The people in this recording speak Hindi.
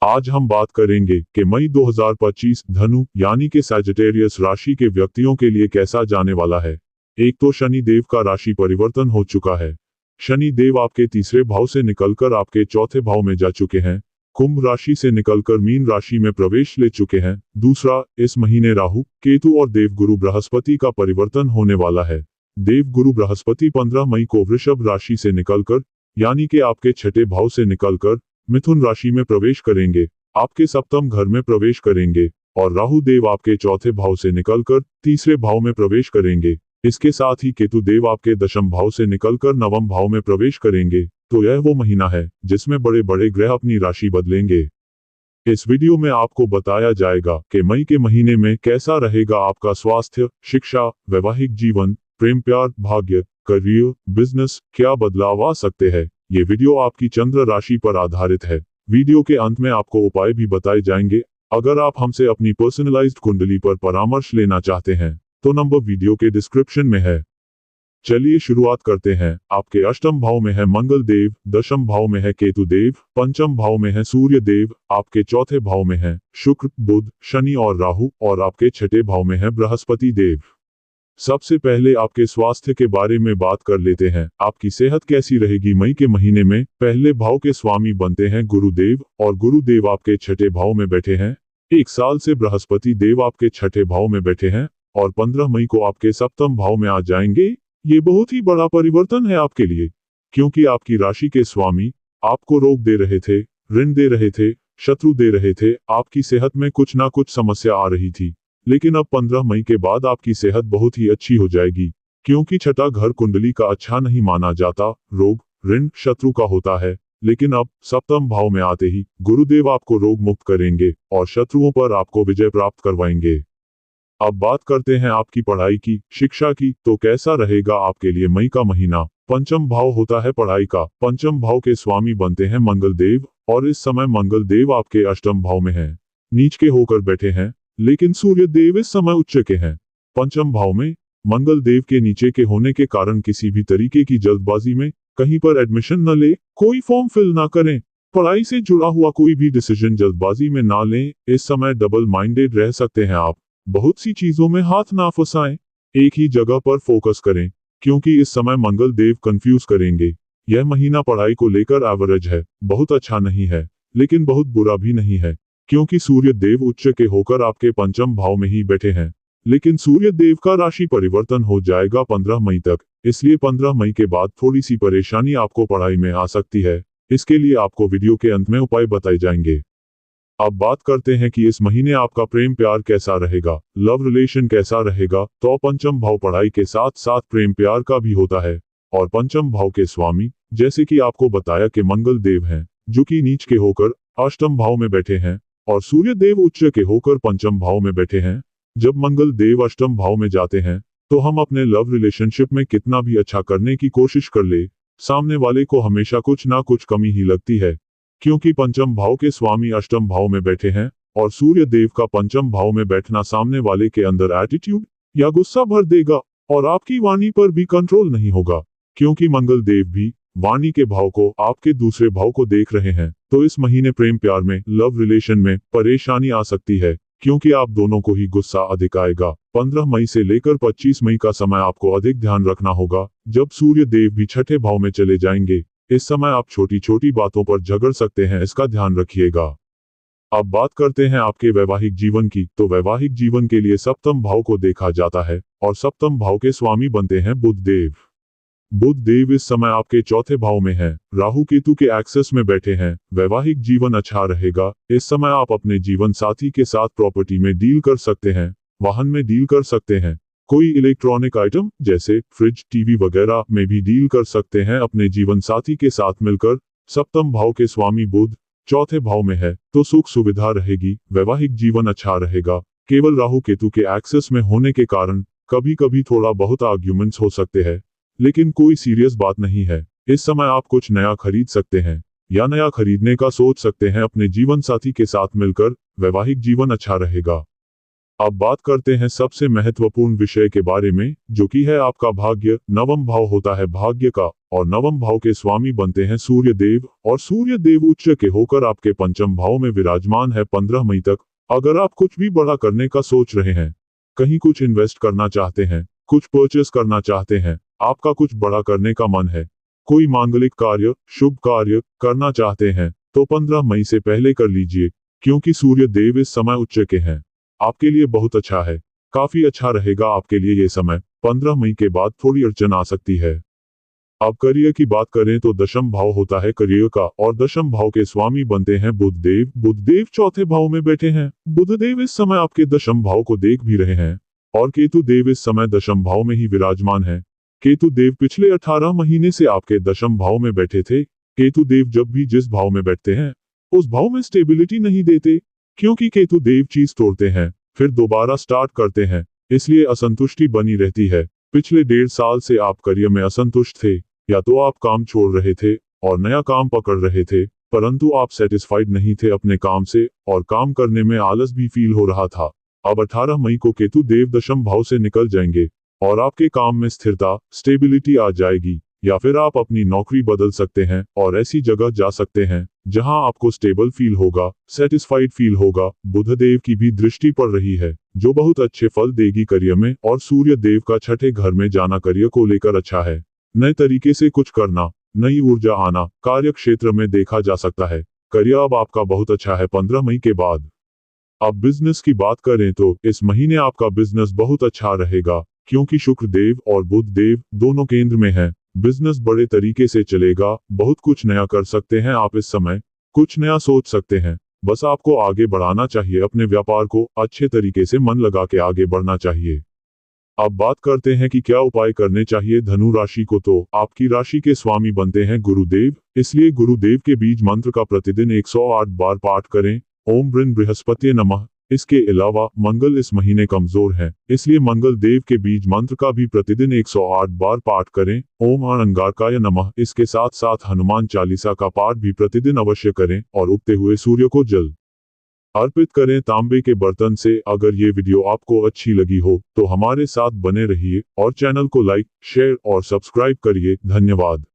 आज हम बात करेंगे कि मई 2025 धनु यानी कि सैजिटेरियस राशि के व्यक्तियों के लिए कैसा जाने वाला है। एक तो शनि देव का राशि परिवर्तन हो चुका है। शनि देव आपके तीसरे भाव से निकलकर आपके चौथे भाव में जा चुके हैं। कुंभ राशि से निकलकर मीन राशि में प्रवेश ले चुके हैं। दूसरा, इस महीने राहु, केतु और देवगुरु बृहस्पति का परिवर्तन होने वाला है। देवगुरु बृहस्पति 15 मई को वृषभ राशि से निकलकर यानी कि आपके छठे भाव से निकलकर मिथुन राशि में प्रवेश करेंगे, आपके सप्तम घर में प्रवेश करेंगे, और राहु देव आपके चौथे भाव से निकलकर तीसरे भाव में प्रवेश करेंगे। इसके साथ ही केतु देव आपके दशम भाव से निकलकर नवम भाव में प्रवेश करेंगे। तो यह वो महीना है जिसमें बड़े बड़े ग्रह अपनी राशि बदलेंगे। इस वीडियो में आपको बताया जाएगा कि मई के महीने में कैसा रहेगा आपका स्वास्थ्य, शिक्षा, वैवाहिक जीवन, प्रेम प्यार, भाग्य, करियर, बिजनेस, क्या बदलाव आ सकते हैं। ये वीडियो आपकी चंद्र राशि पर आधारित है। वीडियो के अंत में आपको उपाय भी बताए जाएंगे। अगर आप हमसे अपनी पर्सनलाइज्ड कुंडली पर परामर्श लेना चाहते हैं तो नंबर वीडियो के डिस्क्रिप्शन में है। चलिए शुरुआत करते हैं। आपके अष्टम भाव में है मंगल देव, दशम भाव में है केतु देव, पंचम भाव में है सूर्य देव, आपके चौथे भाव में है शुक्र, बुध, शनि और राहु, और आपके छठे भाव में है बृहस्पति देव। सबसे पहले आपके स्वास्थ्य के बारे में बात कर लेते हैं। आपकी सेहत कैसी रहेगी मई के महीने में। पहले भाव के स्वामी बनते हैं गुरुदेव, और गुरुदेव आपके छठे भाव में बैठे हैं। एक साल से बृहस्पति देव आपके छठे भाव में बैठे हैं और 15 मई को आपके सप्तम भाव में आ जाएंगे। ये बहुत ही बड़ा परिवर्तन है आपके लिए, क्योंकि आपकी राशि के स्वामी आपको रोग दे रहे थे, ऋण दे रहे थे, शत्रु दे रहे थे, आपकी सेहत में कुछ ना कुछ समस्या आ रही थी। लेकिन अब 15 मई के बाद आपकी सेहत बहुत ही अच्छी हो जाएगी, क्योंकि छठा घर कुंडली का अच्छा नहीं माना जाता, रोग, ऋण, शत्रु का होता है। लेकिन अब सप्तम भाव में आते ही गुरुदेव आपको रोग मुक्त करेंगे और शत्रुओं पर आपको विजय प्राप्त करवाएंगे। अब बात करते हैं आपकी पढ़ाई की, शिक्षा की। तो कैसा रहेगा आपके लिए मई का महीना। पंचम भाव होता है पढ़ाई का। पंचम भाव के स्वामी बनते हैं मंगल देव, और इस समय मंगल देव आपके अष्टम भाव में हैं, नीच के होकर बैठे हैं। लेकिन सूर्य देव इस समय उच्च के हैं। पंचम भाव में मंगल देव के नीचे के होने के कारण किसी भी तरीके की जल्दबाजी में कहीं पर एडमिशन न ले, कोई फॉर्म फिल ना करें, पढ़ाई से जुड़ा हुआ कोई भी डिसीजन जल्दबाजी में ना लें। इस समय डबल माइंडेड रह सकते हैं आप, बहुत सी चीजों में हाथ ना फंसाएं, एक ही जगह पर फोकस करें, क्योंकि इस समय मंगल देव कंफ्यूज करेंगे। यह महीना पढ़ाई को लेकर एवरेज है, बहुत अच्छा नहीं है लेकिन बहुत बुरा भी नहीं है, क्योंकि सूर्य देव उच्च के होकर आपके पंचम भाव में ही बैठे हैं। लेकिन सूर्य देव का राशि परिवर्तन हो जाएगा 15 मई तक, इसलिए 15 मई के बाद थोड़ी सी परेशानी आपको पढ़ाई में आ सकती है। इसके लिए आपको वीडियो के अंत में उपाय बताए जाएंगे। अब बात करते हैं कि इस महीने आपका प्रेम प्यार कैसा रहेगा, लव रिलेशन कैसा रहेगा। तो पंचम भाव पढ़ाई के साथ साथ प्रेम प्यार का भी होता है, और पंचम भाव के स्वामी जैसे कि आपको बताया कि मंगल देव हैं, जो कि नीच के होकर अष्टम भाव में बैठे हैं, और सूर्य देव उच्च के होकर पंचम भाव में बैठे हैं। जब मंगल देव अष्टम भाव में जाते हैं तो हम अपने लव रिलेशनशिप में कितना भी अच्छा करने की कोशिश कर ले, सामने वाले को हमेशा कुछ ना कुछ कमी ही लगती है, क्योंकि पंचम भाव के स्वामी अष्टम भाव में बैठे हैं, और सूर्य देव का पंचम भाव में बैठना सामने वाले के अंदर एटीट्यूड या गुस्सा भर देगा, और आपकी वाणी पर भी कंट्रोल नहीं होगा, क्योंकि मंगल देव भी वाणी के भाव को आपके दूसरे भाव को देख रहे हैं। तो इस महीने प्रेम प्यार में, लव रिलेशन में परेशानी आ सकती है, क्योंकि आप दोनों को ही गुस्सा अधिक आएगा। 15 मई से लेकर 25 मई का समय आपको अधिक ध्यान रखना होगा, जब सूर्य देव भी छठे भाव में चले जाएंगे। इस समय आप छोटी छोटी बातों पर झगड़ सकते हैं, इसका ध्यान रखिएगा। अब बात करते हैं आपके वैवाहिक जीवन की। तो वैवाहिक जीवन के लिए सप्तम भाव को देखा जाता है, और सप्तम भाव के स्वामी बनते हैं बुध देव। बुध देव इस समय आपके चौथे भाव में हैं, राहु केतु के एक्सेस में बैठे हैं। वैवाहिक जीवन अच्छा रहेगा। इस समय आप अपने जीवन साथी के साथ प्रॉपर्टी में डील कर सकते हैं, वाहन में डील कर सकते हैं, कोई इलेक्ट्रॉनिक आइटम जैसे फ्रिज, टीवी वगैरह में भी डील कर सकते हैं अपने जीवन साथी के साथ मिलकर। सप्तम भाव के स्वामी बुध चौथे भाव में है, तो सुख सुविधा रहेगी, वैवाहिक जीवन अच्छा रहेगा। केवल राहु केतु के एक्सेस में होने के कारण कभी कभी थोड़ा बहुत आर्ग्यूमेंट्स हो सकते हैं, लेकिन कोई सीरियस बात नहीं है। इस समय आप कुछ नया खरीद सकते हैं या नया खरीदने का सोच सकते हैं अपने जीवन साथी के साथ मिलकर। वैवाहिक जीवन अच्छा रहेगा। अब बात करते हैं सबसे महत्वपूर्ण विषय के बारे में, जो कि है आपका भाग्य। नवम भाव होता है भाग्य का, और नवम भाव के स्वामी बनते हैं सूर्य देव, और सूर्य देव उच्च के होकर आपके पंचम भाव में विराजमान है 15 मई तक। अगर आप कुछ भी बड़ा करने का सोच रहे हैं, कहीं कुछ इन्वेस्ट करना चाहते हैं, कुछ परचेस करना चाहते हैं, आपका कुछ बड़ा करने का मन है, कोई मांगलिक कार्य, शुभ कार्य करना चाहते हैं, तो 15 मई से पहले कर लीजिए, क्योंकि सूर्य देव इस समय उच्च के हैं। आपके लिए बहुत अच्छा है, काफी अच्छा रहेगा आपके लिए ये समय। 15 मई के बाद थोड़ी अड़चन आ सकती है। अब करियर की बात करें तो दशम भाव होता है करियर का, और दशम भाव के स्वामी बनते हैं बुध देव। बुध देव चौथे भाव में बैठे हैं। बुध देव इस समय आपके दशम भाव को देख भी रहे हैं, और केतु देव इस समय दशम भाव में ही विराजमान है। केतु देव पिछले 18 महीने से आपके दशम भाव में बैठे थे। केतु देव जब भी जिस भाव में बैठते हैं, उस भाव में स्टेबिलिटी नहीं देते, क्योंकि केतु देव चीज तोड़ते हैं, फिर दोबारा स्टार्ट करते हैं, इसलिए असंतुष्टि बनी रहती है। पिछले 1.5 साल से आप करियर में असंतुष्ट थे, या तो आप काम छोड़ रहे थे और नया काम पकड़ रहे थे, परंतु आप सेटिस्फाइड नहीं थे अपने काम से, और काम करने में आलस भी फील हो रहा था। अब 18 मई को केतु देव दशम भाव से निकल जाएंगे, और आपके काम में स्थिरता, स्टेबिलिटी आ जाएगी, या फिर आप अपनी नौकरी बदल सकते हैं और ऐसी जगह जा सकते हैं जहां आपको स्टेबल फील होगा, सेटिस्फाइड फील होगा। बुध देव की भी दृष्टि पड़ रही है, जो बहुत अच्छे फल देगी करियर में, और सूर्य देव का छठे घर में जाना करियर को लेकर अच्छा है। नए तरीके से कुछ करना, नई ऊर्जा आना कार्य क्षेत्र में देखा जा सकता है। करियर अब आपका बहुत अच्छा है 15 मई के बाद। अब बिजनेस की बात करें तो इस महीने आपका बिजनेस बहुत अच्छा रहेगा, क्योंकि शुक्र देव और बुध देव दोनों केंद्र में हैं। बिजनेस बड़े तरीके से चलेगा, बहुत कुछ नया कर सकते हैं आप इस समय, कुछ नया सोच सकते हैं। बस आपको आगे बढ़ाना चाहिए, अपने व्यापार को अच्छे तरीके से मन लगा के आगे बढ़ना चाहिए। अब बात करते हैं कि क्या उपाय करने चाहिए धनु राशि को। तो आपकी राशि के स्वामी बनते हैं गुरुदेव, इसलिए गुरुदेव के बीज मंत्र का प्रतिदिन 108 बार पाठ करें। ओम बृन बृहस्पति नमः। इसके अलावा मंगल इस महीने कमजोर है, इसलिए मंगल देव के बीज मंत्र का भी प्रतिदिन 108 बार पाठ करें। ओम अंगारकाय नमः। इसके साथ साथ हनुमान चालीसा का पाठ भी प्रतिदिन अवश्य करें, और उगते हुए सूर्य को जल अर्पित करें तांबे के बर्तन से। अगर ये वीडियो आपको अच्छी लगी हो तो हमारे साथ बने रहिए, और चैनल को लाइक, शेयर और सब्सक्राइब करिए। धन्यवाद।